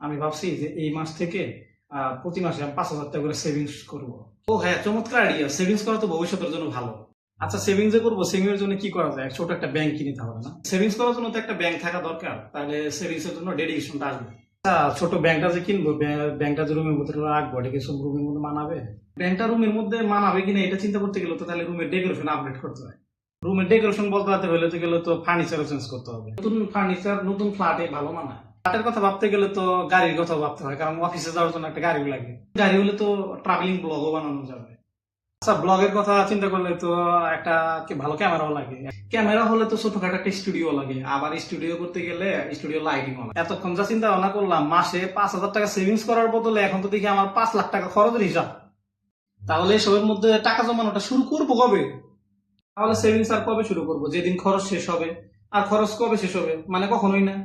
আমি ভাবছি যে এই মাস থেকে প্রতি মাসে আমি 5,000 টাকা করে সেভিংস করবো। ও হ্যাঁ, চমৎকার আইডিয়া। সেভিংস করা তো ভবিষ্যতের জন্য ভালো। আচ্ছা, সেভিংস যে করবো, সেভিংস এর জন্য কি করা যায়? ছোট একটা ব্যাংক কিনতে হবে না? সেভিংস করার জন্য তো একটা ব্যাংক থাকা দরকার, তাহলে সেভিংস এর জন্য ডেডিকেশনটা আসবে। আচ্ছা, ছোট ব্যাংকটা যে কিনবো, ব্যাংকটা যে রুমের মধ্যে রাখবো, এটা কি সব রুমের মধ্যে মানাবে? ব্যাংকটা রুমের মধ্যে মানাবে কিনা এটা চিন্তা করতে গেলে তো তাহলে রুমের ডেকোরেশন আপডেট করতে হয়। রুমের ডেকোরেশন বলতে হলে তো ফার্নিচারও চেঞ্জ করতে হবে। নতুন ফার্নিচার নতুন ফ্ল্যাটে ভালো মানায়। ফ্ল্যাটের কথা ভাবতে গেলে তো গাড়ির কথা ভাবতে হয়, কারণ অফিসে যাওয়ার জন্য একটা গাড়ি লাগে। গাড়ি হলে তো ট্রাভেলিং ব্লগও বানানো যাবে। আচ্ছা, ব্লগের কথা চিন্তা করলে তো একটা ভালো ক্যামেরাও লাগে। ক্যামেরা হলে তো ছোটখাটো একটা স্টুডিও লাগে, আবার স্টুডিও করতে গেলে স্টুডিও লাইটিং লাগে। এতক্ষণ যা চিন্তা ভাবনা করলাম, মাসে 5,000 টাকা সেভিংস করার বদলে এখন তো দেখি আমার 5 লাখ টাকা খরচের হিসাব। তাহলে এসবের মধ্যে টাকা জমানোটা শুরু করবো কবে? তাহলে সেভিংস আর কবে শুরু করবো? যেদিন খরচ শেষ হবে। আর খরচ কবে শেষ হবে? মানে কখনোই না।